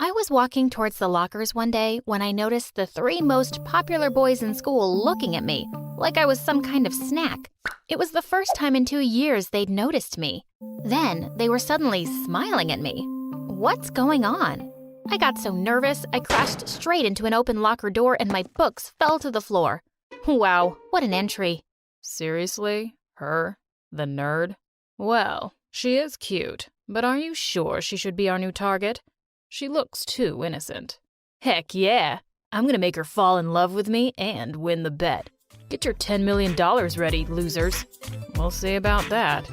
I was walking towards the lockers one day when I noticed the three most popular boys in school looking at me like I was some kind of snack. It was the first time in 2 years they'd noticed me. Then they were suddenly smiling at me. What's going on? I got so nervous, I crashed straight into an open locker door and my books fell to the floor. Wow, what an entry. Seriously? Her? The nerd? Well, she is cute, but are you sure she should be our new target? She looks too innocent. Heck yeah! I'm gonna make her fall in love with me and win the bet. Get your $10 million ready, losers. We'll see about that.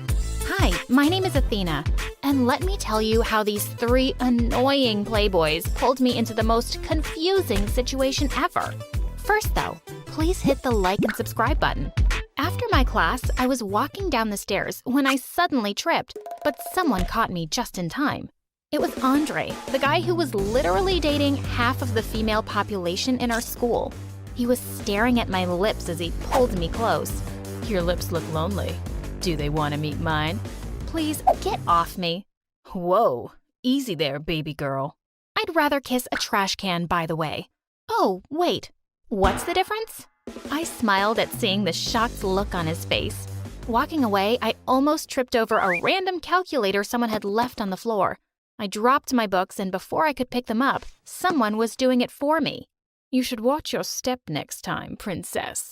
Hi, my name is Athena, and let me tell you how these three annoying playboys pulled me into the most confusing situation ever. First though, please hit the like and subscribe button. After my class, I was walking down the stairs when I suddenly tripped, but someone caught me just in time. It was Andre, the guy who was literally dating half of the female population in our school. He was staring at my lips as he pulled me close. Your lips look lonely. Do they want to meet mine? Please, get off me. Whoa, easy there, baby girl. I'd rather kiss a trash can, by the way. Oh, wait, what's the difference? I smiled at seeing the shocked look on his face. Walking away, I almost tripped over a random calculator someone had left on the floor. I dropped my books, and before I could pick them up, someone was doing it for me. You should watch your step next time, princess.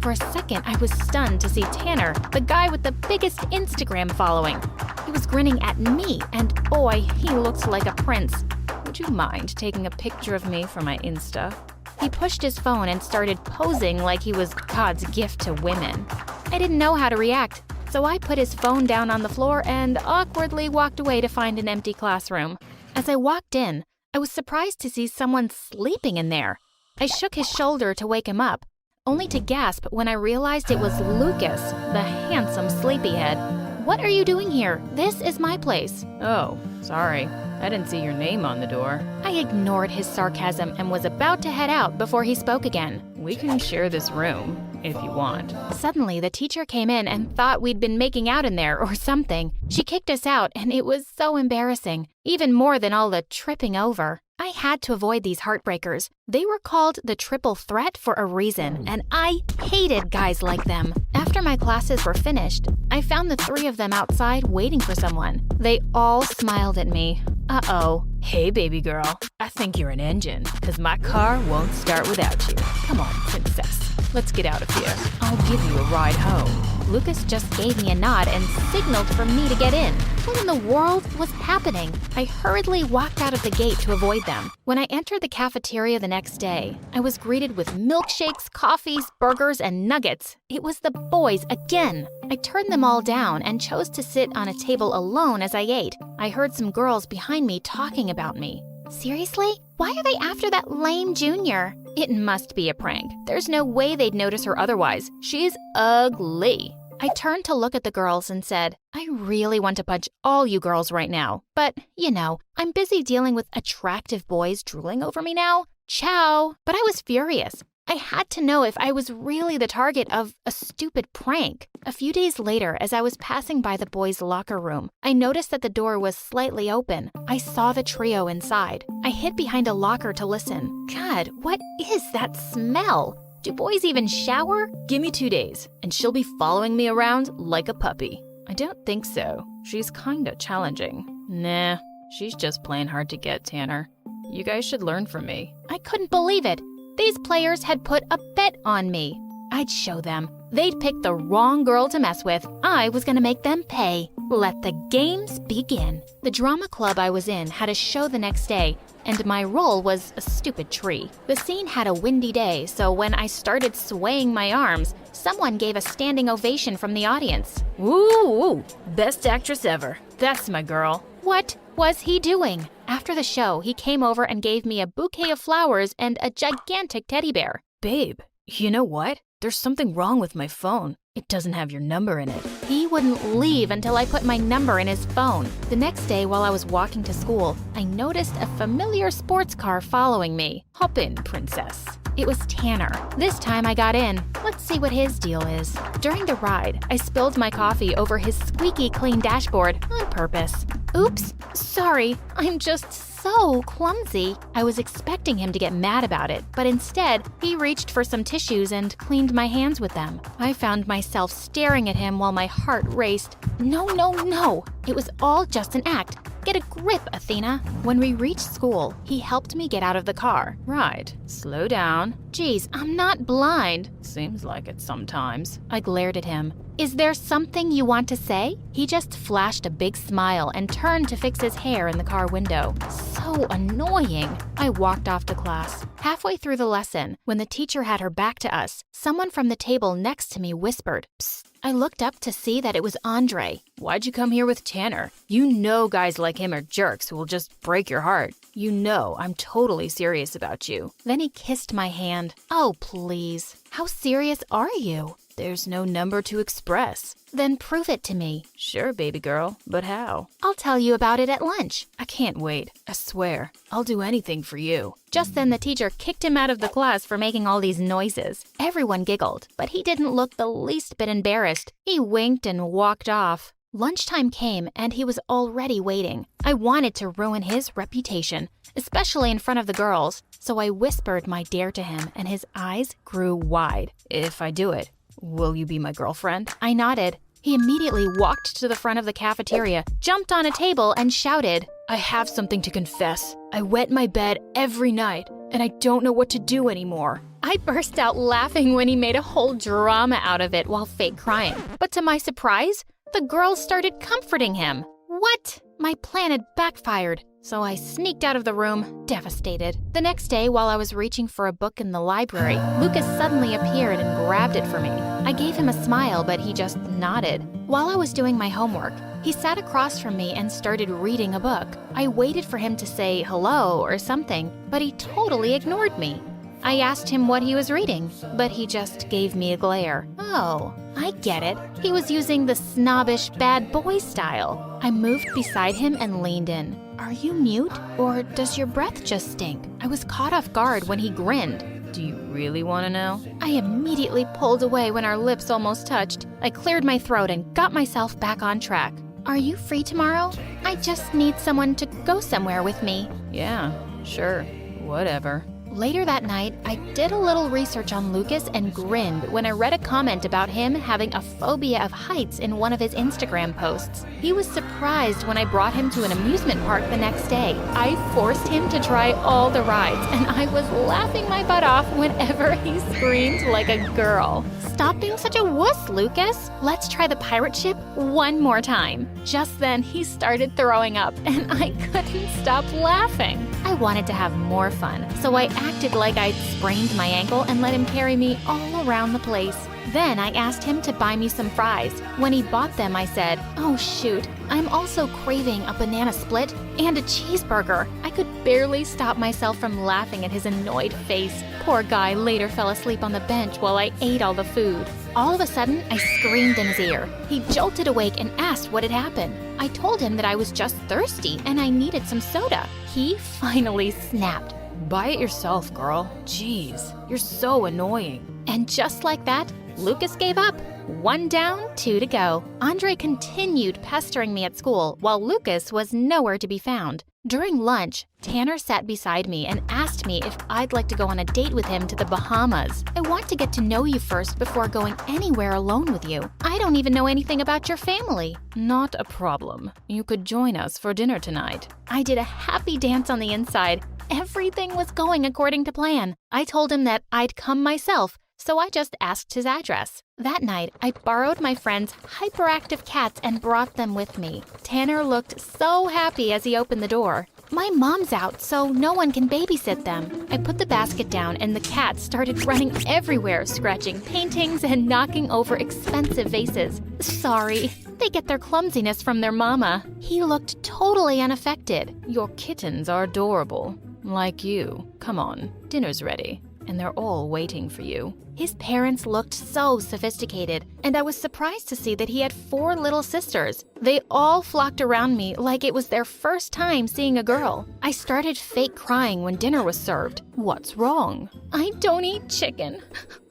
For a second, I was stunned to see Tanner, the guy with the biggest Instagram following. He was grinning at me, and boy, he looked like a prince. Would you mind taking a picture of me for my Insta? He pushed his phone and started posing like he was God's gift to women. I didn't know how to react, so I put his phone down on the floor and awkwardly walked away to find an empty classroom. As I walked in, I was surprised to see someone sleeping in there. I shook his shoulder to wake him up, only to gasp when I realized it was Lucas, the handsome sleepyhead. What are you doing here? This is my place. Oh, sorry. I didn't see your name on the door. I ignored his sarcasm and was about to head out before he spoke again. We can share this room, if you want. Suddenly, the teacher came in and thought we'd been making out in there or something. She kicked us out, and it was so embarrassing, even more than all the tripping over. I had to avoid these heartbreakers. They were called the triple threat for a reason, and I hated guys like them. After my classes were finished, I found the three of them outside waiting for someone. They all smiled at me. Uh-oh. Hey, baby girl. I think you're an engine, 'cause my car won't start without you. Come on, princess. Let's get out of here. I'll give you a ride home. Lucas just gave me a nod and signaled for me to get in. What in the world was happening? I hurriedly walked out of the gate to avoid them. When I entered the cafeteria the next day, I was greeted with milkshakes, coffees, burgers, and nuggets. It was the boys again. I turned them all down and chose to sit on a table alone as I ate. I heard some girls behind me talking about me. Seriously? Why are they after that lame junior? It must be a prank. There's no way they'd notice her otherwise. She's ugly. I turned to look at the girls and said, I really want to punch all you girls right now. But, you know, I'm busy dealing with attractive boys drooling over me now. Ciao. But I was furious. I had to know if I was really the target of a stupid prank. A few days later, as I was passing by the boys' locker room, I noticed that the door was slightly open. I saw the trio inside. I hid behind a locker to listen. God, what is that smell? Do boys even shower? Give me 2 days, and she'll be following me around like a puppy. I don't think so. She's kinda challenging. Nah, she's just playing hard to get, Tanner. You guys should learn from me. I couldn't believe it. These players had put a bet on me. I'd show them. They'd picked the wrong girl to mess with. I was gonna make them pay. Let the games begin. The drama club I was in had a show the next day, and my role was a stupid tree. The scene had a windy day, so when I started swaying my arms, someone gave a standing ovation from the audience. Woo! Best actress ever. That's my girl. What was he doing? After the show, he came over and gave me a bouquet of flowers and a gigantic teddy bear. Babe, you know what? There's something wrong with my phone. It doesn't have your number in it. He wouldn't leave until I put my number in his phone. The next day, while I was walking to school, I noticed a familiar sports car following me. Hop in, princess. It was Tanner. This time I got in. Let's see what his deal is. During the ride, I spilled my coffee over his squeaky clean dashboard on purpose. Oops, sorry, I'm just so clumsy. I was expecting him to get mad about it, but instead, he reached for some tissues and cleaned my hands with them. I found myself staring at him while my heart raced. No, no, no! It was all just an act. Get a grip, Athena. When we reached school, he helped me get out of the car. Right. Slow down. Geez, I'm not blind. Seems like it sometimes. I glared at him. Is there something you want to say? He just flashed a big smile and turned to fix his hair in the car window. So annoying. I walked off to class. Halfway through the lesson, when the teacher had her back to us, someone from the table next to me whispered, "Psst." I looked up to see that it was Andre. Why'd you come here with Tanner? You know guys like him are jerks who will just break your heart. You know I'm totally serious about you. Then he kissed my hand. Oh, please. How serious are you? There's no number to express. Then prove it to me. Sure, baby girl, but how? I'll tell you about it at lunch. I can't wait. I swear. I'll do anything for you. Just then the teacher kicked him out of the class for making all these noises. Everyone giggled, but he didn't look the least bit embarrassed. He winked and walked off. Lunchtime came and he was already waiting. I wanted to ruin his reputation, especially in front of the girls, so I whispered my dare to him and his eyes grew wide. If I do it, will you be my girlfriend? I nodded. He immediately walked to the front of the cafeteria, jumped on a table, and shouted, I have something to confess. I wet my bed every night, and I don't know what to do anymore. I burst out laughing when he made a whole drama out of it while fake crying. But to my surprise, the girls started comforting him. What? My plan had backfired, so I sneaked out of the room, devastated. The next day, while I was reaching for a book in the library, Lucas suddenly appeared and grabbed it for me. I gave him a smile, but he just nodded. While I was doing my homework, he sat across from me and started reading a book. I waited for him to say hello or something, but he totally ignored me. I asked him what he was reading, but he just gave me a glare. Oh, I get it. He was using the snobbish bad boy style. I moved beside him and leaned in. Are you mute, or does your breath just stink? I was caught off guard when he grinned. Do you really want to know? I immediately pulled away when our lips almost touched. I cleared my throat and got myself back on track. Are you free tomorrow? I just need someone to go somewhere with me. Yeah, sure, whatever. Later that night, I did a little research on Lucas and grinned when I read a comment about him having a phobia of heights in one of his Instagram posts. He was surprised when I brought him to an amusement park the next day. I forced him to try all the rides, and I was laughing my butt off whenever he screamed like a girl. Stop being such a wuss, Lucas. Let's try the pirate ship one more time. Just then, he started throwing up, and I couldn't stop laughing. I wanted to have more fun, so I acted like I'd sprained my ankle and let him carry me all around the place. Then I asked him to buy me some fries. When he bought them, I said, oh shoot, I'm also craving a banana split and a cheeseburger. I could barely stop myself from laughing at his annoyed face. Poor guy later fell asleep on the bench while I ate all the food. All of a sudden, I screamed in his ear. He jolted awake and asked what had happened. I told him that I was just thirsty and I needed some soda. He finally snapped. Buy it yourself, girl. Jeez, you're so annoying. And just like that, Lucas gave up. 1 down, 2 to go. Andre continued pestering me at school while Lucas was nowhere to be found. During lunch, Tanner sat beside me and asked me if I'd like to go on a date with him to the Bahamas. I want to get to know you first before going anywhere alone with you. I don't even know anything about your family. Not a problem. You could join us for dinner tonight. I did a happy dance on the inside. Everything was going according to plan. I told him that I'd come myself, so I just asked his address. That night, I borrowed my friend's hyperactive cats and brought them with me. Tanner looked so happy as he opened the door. My mom's out, so no one can babysit them. I put the basket down and the cats started running everywhere, scratching paintings and knocking over expensive vases. Sorry, they get their clumsiness from their mama. He looked totally unaffected. Your kittens are adorable. Like you. Come on, dinner's ready. And they're all waiting for you. His parents looked so sophisticated, and I was surprised to see that he had 4 little sisters. They all flocked around me like it was their first time seeing a girl. I started fake crying when dinner was served. What's wrong? I don't eat chicken.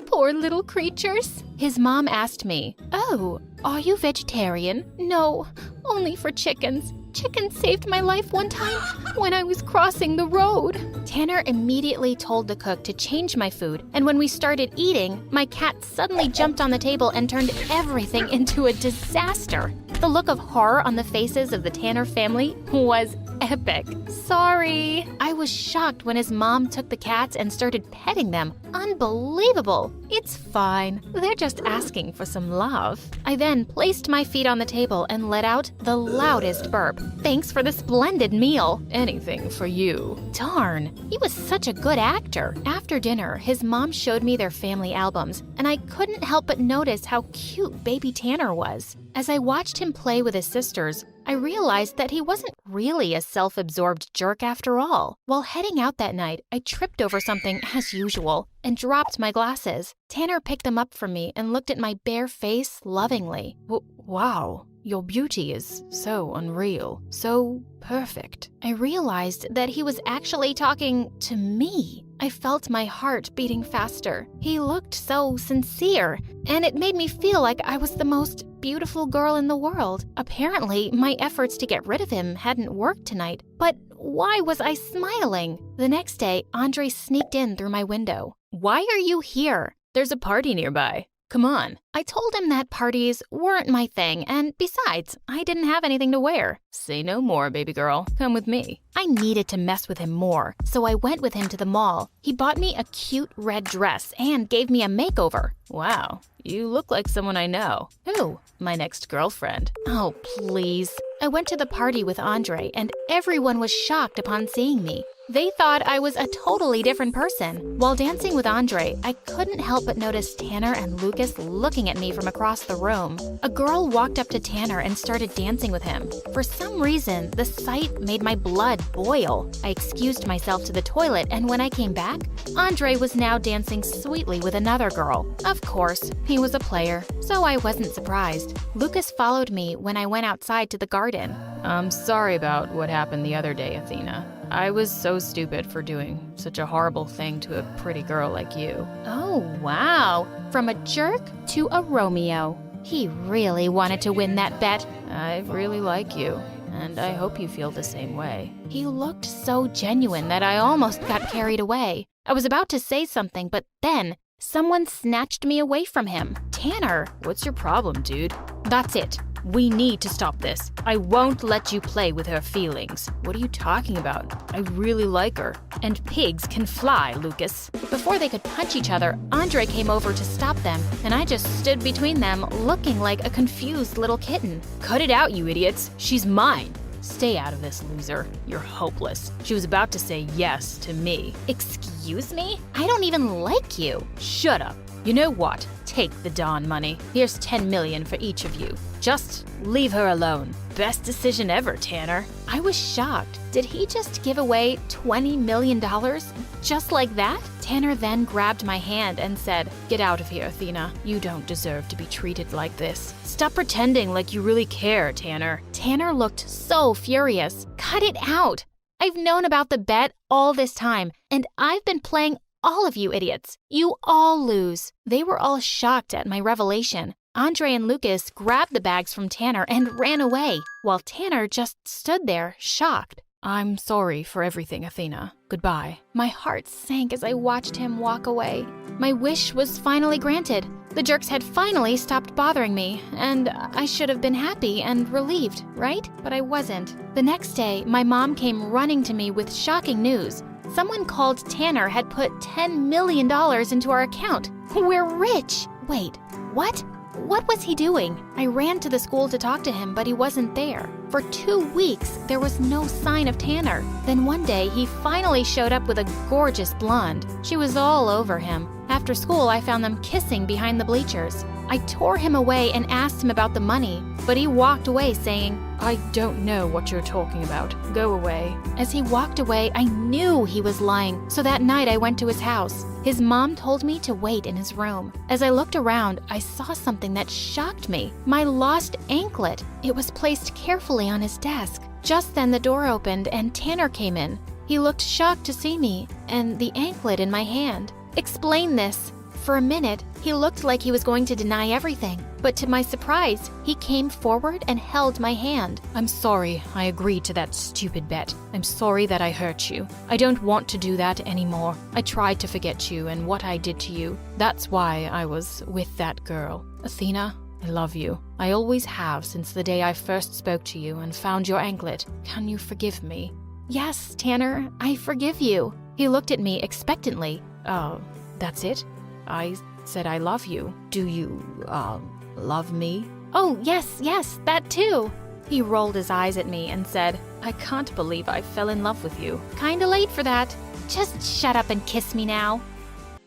Poor little creatures. His mom asked me, oh, are you vegetarian? No, only for chickens. chicken saved my life one time when I was crossing the road." Tanner immediately told the cook to change my food, and when we started eating, my cat suddenly jumped on the table and turned everything into a disaster. The look of horror on the faces of the Tanner family was epic. "Sorry." I was shocked when his mom took the cats and started petting them. Unbelievable. "It's fine. They're just asking for some love." I then placed my feet on the table and let out the loudest burp. "Thanks for the splendid meal." Anything for you. Darn, he was such a good actor. After dinner, his mom showed me their family albums, and I couldn't help but notice how cute baby Tanner was. As I watched him play with his sisters, I realized that he wasn't really a self-absorbed jerk after all. While heading out that night, I tripped over something as usual and dropped my glasses. Tanner picked them up from me and looked at my bare face lovingly. Wow, your beauty is so unreal, so perfect." I realized that he was actually talking to me. I felt my heart beating faster. He looked so sincere, and it made me feel like I was the most beautiful girl in the world. Apparently, my efforts to get rid of him hadn't worked tonight, but why was I smiling? The next day, Andre sneaked in through my window. "Why are you here?" There's a party nearby. Come on. I told him that parties weren't my thing, and besides, I didn't have anything to wear. Say no more, baby girl. Come with me. I needed to mess with him more, so I went with him to the mall. He bought me a cute red dress and gave me a makeover. Wow, you look like someone I know. Who? My next girlfriend. Oh, please. I went to the party with Andre, and everyone was shocked upon seeing me. They thought I was a totally different person. While dancing with Andre, I couldn't help but notice Tanner and Lucas looking at me from across the room. A girl walked up to Tanner and started dancing with him. For some reason, the sight made my blood boil. I excused myself to the toilet, and when I came back, Andre was now dancing sweetly with another girl. Of course, he was a player, so I wasn't surprised. Lucas followed me when I went outside to the garden. I'm sorry about what happened the other day, Athena. I was so stupid for doing such a horrible thing to a pretty girl like you. Oh, wow. From a jerk to a Romeo. He really wanted to win that bet. I really like you, and I hope you feel the same way. He looked so genuine that I almost got carried away. I was about to say something, but then someone snatched me away from him. Tanner. What's your problem, dude? That's it. We need to stop this. I won't let you play with her feelings. What are you talking about? I really like her. And pigs can fly, Lucas. Before they could punch each other, Andre came over to stop them, and I just stood between them, looking like a confused little kitten. Cut it out, you idiots. She's mine. Stay out of this, loser. You're hopeless. She was about to say yes to me. Excuse me? I don't even like you. Shut up. You know what? Take the Dawn money. Here's 10 million for each of you. Just leave her alone. Best decision ever, Tanner. I was shocked. Did he just give away $20 million? Just like that? Tanner then grabbed my hand and said, "Get out of here, Athena. You don't deserve to be treated like this. Stop pretending like you really care, Tanner." Tanner looked so furious. Cut it out. I've known about the bet all this time, and I've been playing all of you idiots. You all lose. They were all shocked at my revelation. Andre and Lucas grabbed the bags from Tanner and ran away, while Tanner just stood there, shocked. I'm sorry for everything, Athena. Goodbye. My heart sank as I watched him walk away. My wish was finally granted. The jerks had finally stopped bothering me, and I should have been happy and relieved, right? But I wasn't. The next day, my mom came running to me with shocking news. Someone called Tanner had put $10 million into our account. We're rich! Wait, what? What was he doing? I ran to the school to talk to him, but he wasn't there. For 2 weeks, there was no sign of Tanner. Then one day, he finally showed up with a gorgeous blonde. She was all over him. After school, I found them kissing behind the bleachers. I tore him away and asked him about the money, but he walked away saying, "I don't know what you're talking about. Go away." As he walked away, I knew he was lying, so that night I went to his house. His mom told me to wait in his room. As I looked around, I saw something that shocked me. My lost anklet. It was placed carefully on his desk. Just then the door opened and Tanner came in. He looked shocked to see me and the anklet in my hand. "Explain this." For a minute, he looked like he was going to deny everything. But to my surprise, he came forward and held my hand. I'm sorry I agreed to that stupid bet. I'm sorry that I hurt you. I don't want to do that anymore. I tried to forget you and what I did to you. That's why I was with that girl. Athena, I love you. I always have since the day I first spoke to you and found your anklet. Can you forgive me? Yes, Tanner, I forgive you. He looked at me expectantly. Oh, that's it? I said I love you. Do you, love me? Oh, yes, that too. He rolled his eyes at me and said, I can't believe I fell in love with you. Kinda late for that. Just shut up and kiss me now.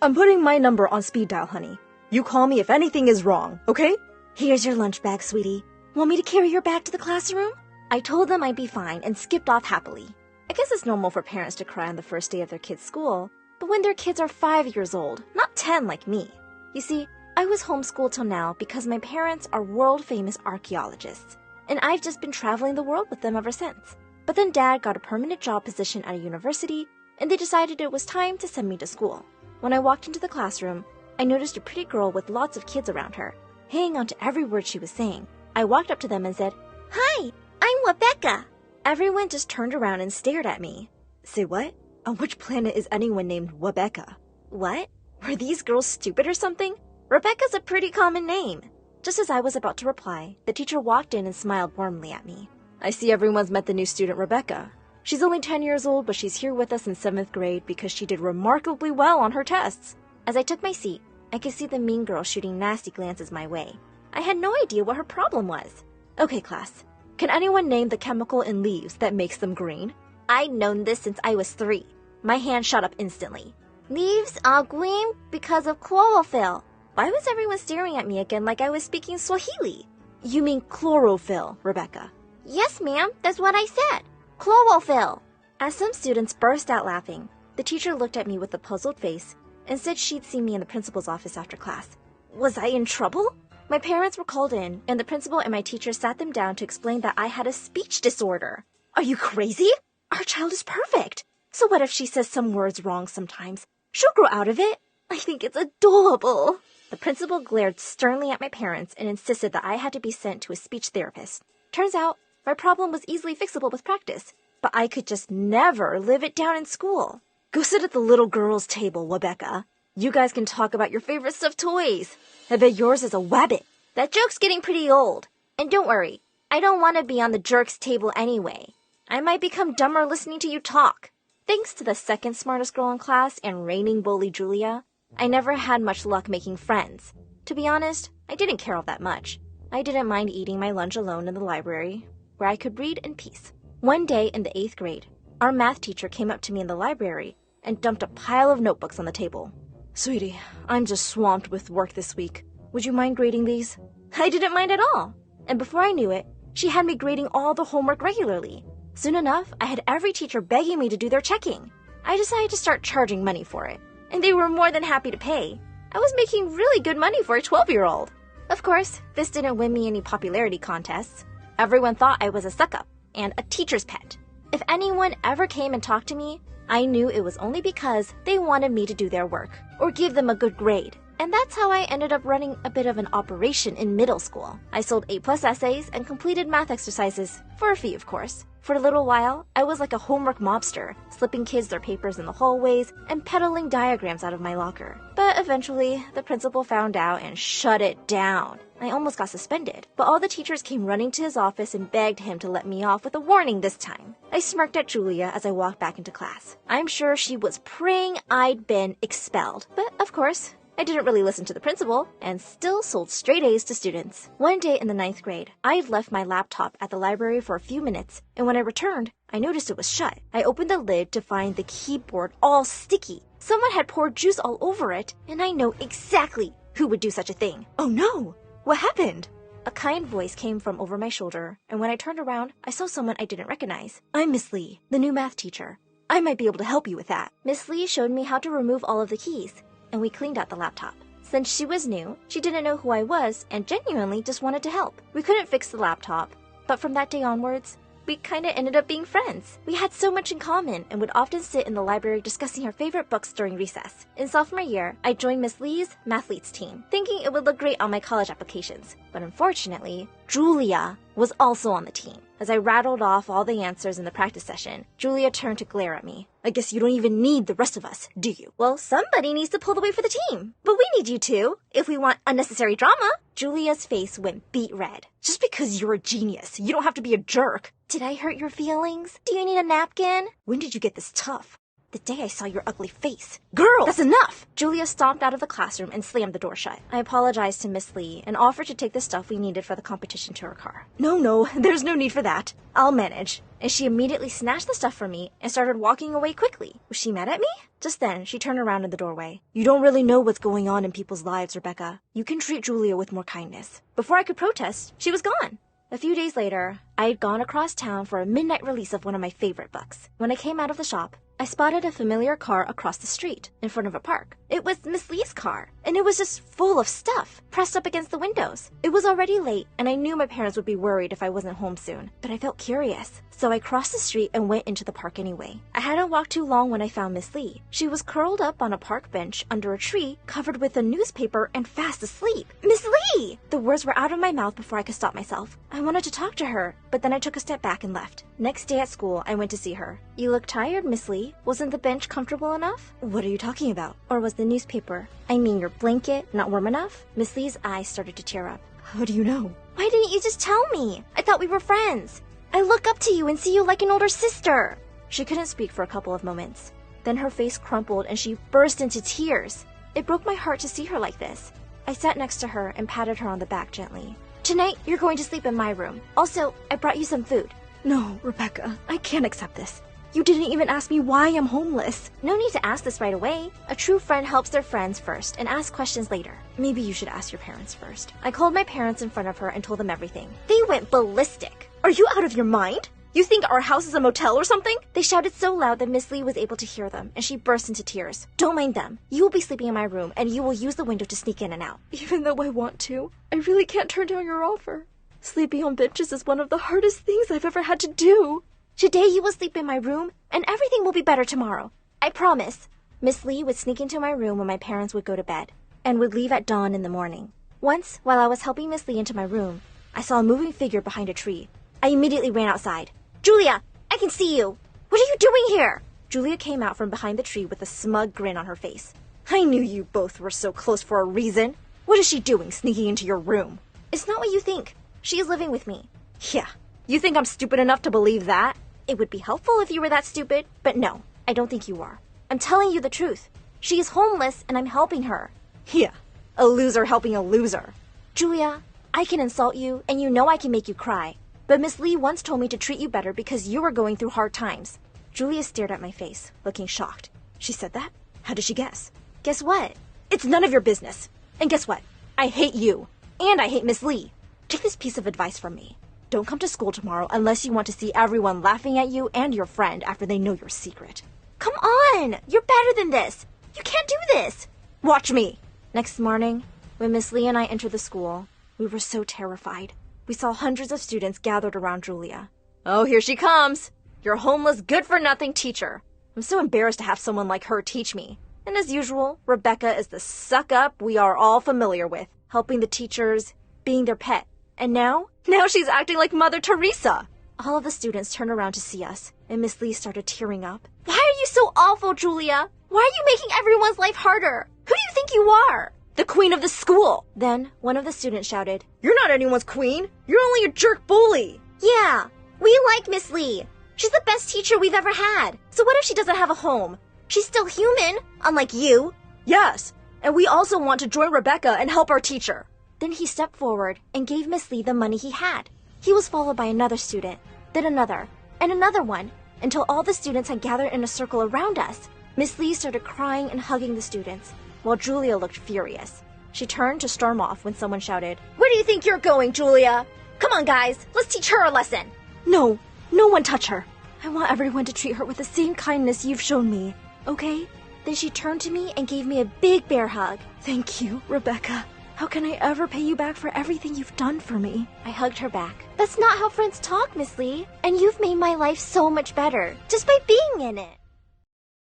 I'm putting my number on speed dial, honey. You call me if anything is wrong, okay? Here's your lunch bag, sweetie. Want me to carry your bag to the classroom? I told them I'd be fine and skipped off happily. I guess it's normal for parents to cry on the first day of their kid's school, but when their kids are 5 years old, not 10 like me. You see, I was homeschooled till now because my parents are world-famous archaeologists, and I've just been traveling the world with them ever since. But then Dad got a permanent job position at a university, and they decided it was time to send me to school. When I walked into the classroom, I noticed a pretty girl with lots of kids around her, hanging on to every word she was saying. I walked up to them and said, "Hi, I'm Rebecca." Everyone just turned around and stared at me. Say what? On which planet is anyone named Rebecca? What? Were these girls stupid or something? Rebecca's a pretty common name. Just as I was about to reply, the teacher walked in and smiled warmly at me. I see everyone's met the new student, Rebecca. She's only 10 years old, but she's here with us in 7th grade because she did remarkably well on her tests. As I took my seat, I could see the mean girl shooting nasty glances my way. I had no idea what her problem was. Okay, class. Can anyone name the chemical in leaves that makes them green? I'd known this since I was 3. My hand shot up instantly. Leaves are green because of chlorophyll. Why was everyone staring at me again like I was speaking Swahili? You mean chlorophyll, Rebecca. Yes, ma'am, that's what I said. Chlorophyll. As some students burst out laughing, the teacher looked at me with a puzzled face and said she'd see me in the principal's office after class. Was I in trouble? My parents were called in, and the principal and my teacher sat them down to explain that I had a speech disorder. Are you crazy? Our child is perfect. So what if she says some words wrong sometimes? She'll grow out of it. I think it's adorable. The principal glared sternly at my parents and insisted that I had to be sent to a speech therapist. Turns out, my problem was easily fixable with practice, but I could just never live it down in school. Go sit at the little girls' table, Rebecca. You guys can talk about your favorite stuffed toys. I bet yours is a wabbit. That joke's getting pretty old. And don't worry, I don't want to be on the jerks' table anyway. I might become dumber listening to you talk. Thanks to the second smartest girl in class and reigning bully Julia, I never had much luck making friends. To be honest, I didn't care all that much. I didn't mind eating my lunch alone in the library, where I could read in peace. One day in the 8th grade, our math teacher came up to me in the library and dumped a pile of notebooks on the table. Sweetie, I'm just swamped with work this week. Would you mind grading these? I didn't mind at all. And before I knew it, she had me grading all the homework regularly. Soon enough, I had every teacher begging me to do their checking. I decided to start charging money for it, and they were more than happy to pay. I was making really good money for a 12-year-old. Of course, this didn't win me any popularity contests. Everyone thought I was a suck-up and a teacher's pet. If anyone ever came and talked to me, I knew it was only because they wanted me to do their work or give them a good grade. And that's how I ended up running a bit of an operation in middle school. I sold A+ essays and completed math exercises, for a fee of course. For a little while, I was like a homework mobster, slipping kids their papers in the hallways and peddling diagrams out of my locker. But eventually, the principal found out and shut it down. I almost got suspended, but all the teachers came running to his office and begged him to let me off with a warning this time. I smirked at Julia as I walked back into class. I'm sure she was praying I'd been expelled, but of course, I didn't really listen to the principal and still sold straight A's to students. One day in the 9th grade, I had left my laptop at the library for a few minutes, and when I returned, I noticed it was shut. I opened the lid to find the keyboard all sticky. Someone had poured juice all over it, and I know exactly who would do such a thing. Oh no! What happened? A kind voice came from over my shoulder, and when I turned around, I saw someone I didn't recognize. I'm Miss Lee, the new math teacher. I might be able to help you with that. Miss Lee showed me how to remove all of the keys, and we cleaned out the laptop. Since she was new, she didn't know who I was and genuinely just wanted to help. We couldn't fix the laptop, but from that day onwards, we kinda ended up being friends. We had so much in common and would often sit in the library discussing our favorite books during recess. In sophomore year, I joined Miss Lee's Mathletes team, thinking it would look great on my college applications. But unfortunately, Julia was also on the team. As I rattled off all the answers in the practice session, Julia turned to glare at me. I guess you don't even need the rest of us, do you? Well, somebody needs to pull the weight for the team. But we need you too, if we want unnecessary drama. Julia's face went beet red. Just because you're a genius, you don't have to be a jerk. Did I hurt your feelings? Do you need a napkin? When did you get this tough? The day I saw your ugly face. Girl, that's enough! Julia stomped out of the classroom and slammed the door shut. I apologized to Miss Lee and offered to take the stuff we needed for the competition to her car. No, there's no need for that. I'll manage. And she immediately snatched the stuff from me and started walking away quickly. Was she mad at me? Just then, she turned around in the doorway. You don't really know what's going on in people's lives, Rebecca. You can treat Julia with more kindness. Before I could protest, she was gone. A few days later, I had gone across town for a midnight release of one of my favorite books. When I came out of the shop, I spotted a familiar car across the street in front of a park. It was Miss Lee's car, and it was just full of stuff pressed up against the windows. It was already late, and I knew my parents would be worried if I wasn't home soon, but I felt curious. So I crossed the street and went into the park anyway. I hadn't walked too long when I found Miss Lee. She was curled up on a park bench under a tree, covered with a newspaper and fast asleep. Miss Lee! The words were out of my mouth before I could stop myself. I wanted to talk to her, but then I took a step back and left. Next day at school, I went to see her. You look tired, Miss Lee. Wasn't the bench comfortable enough? What are you talking about? Or was the newspaper, I mean your blanket, not warm enough? Miss Lee's eyes started to tear up. How do you know? Why didn't you just tell me? I thought we were friends. I look up to you and see you like an older sister. She couldn't speak for a couple of moments. Then her face crumpled and she burst into tears. It broke my heart to see her like this. I sat next to her and patted her on the back gently. Tonight, you're going to sleep in my room. Also, I brought you some food. No, Rebecca, I can't accept this. You didn't even ask me why I'm homeless. No need to ask this right away. A true friend helps their friends first and asks questions later. Maybe you should ask your parents first. I called my parents in front of her and told them everything. They went ballistic. Are you out of your mind? You think our house is a motel or something? They shouted so loud that Miss Lee was able to hear them, and she burst into tears. Don't mind them. You will be sleeping in my room, and you will use the window to sneak in and out. Even though I want to, I really can't turn down your offer. Sleeping on benches is one of the hardest things I've ever had to do. Today you will sleep in my room, and everything will be better tomorrow. I promise. Miss Lee would sneak into my room when my parents would go to bed, and would leave at dawn in the morning. Once, while I was helping Miss Lee into my room, I saw a moving figure behind a tree. I immediately ran outside. Julia, I can see you. What are you doing here? Julia came out from behind the tree with a smug grin on her face. I knew you both were so close for a reason. What is she doing sneaking into your room? It's not what you think. She is living with me. Yeah, you think I'm stupid enough to believe that? It would be helpful if you were that stupid, but no, I don't think you are. I'm telling you the truth. She is homeless and I'm helping her. Yeah, a loser helping a loser. Julia, I can insult you and you know I can make you cry. But Miss Lee once told me to treat you better because you were going through hard times. Julia stared at my face, looking shocked. She said that? How did she guess? Guess what? It's none of your business. And guess what? I hate you. And I hate Miss Lee. Take this piece of advice from me. Don't come to school tomorrow unless you want to see everyone laughing at you and your friend after they know your secret. Come on! You're better than this! You can't do this! Watch me! Next morning, when Miss Lee and I entered the school, we were so terrified. We saw hundreds of students gathered around Julia. Oh, here she comes! Your homeless, good-for-nothing teacher. I'm so embarrassed to have someone like her teach me. And as usual, Rebecca is the suck-up we are all familiar with, helping the teachers, being their pet. And now she's acting like Mother Teresa. All of the students turned around to see us, and Miss Lee started tearing up. Why are you so awful, Julia? Why are you making everyone's life harder? Who do you think you are? The queen of the school! Then, one of the students shouted, You're not anyone's queen! You're only a jerk bully! Yeah, we like Miss Lee. She's the best teacher we've ever had. So what if she doesn't have a home? She's still human, unlike you. Yes, and we also want to join Rebecca and help our teacher. Then he stepped forward and gave Miss Lee the money he had. He was followed by another student, then another, and another one, until all the students had gathered in a circle around us. Miss Lee started crying and hugging the students, while Julia looked furious. She turned to storm off when someone shouted, Where do you think you're going, Julia? Come on, guys, let's teach her a lesson. No one touch her. I want everyone to treat her with the same kindness you've shown me, okay? Then she turned to me and gave me a big bear hug. Thank you, Rebecca. How can I ever pay you back for everything you've done for me? I hugged her back. That's not how friends talk, Miss Lee. And you've made my life so much better, just by being in it.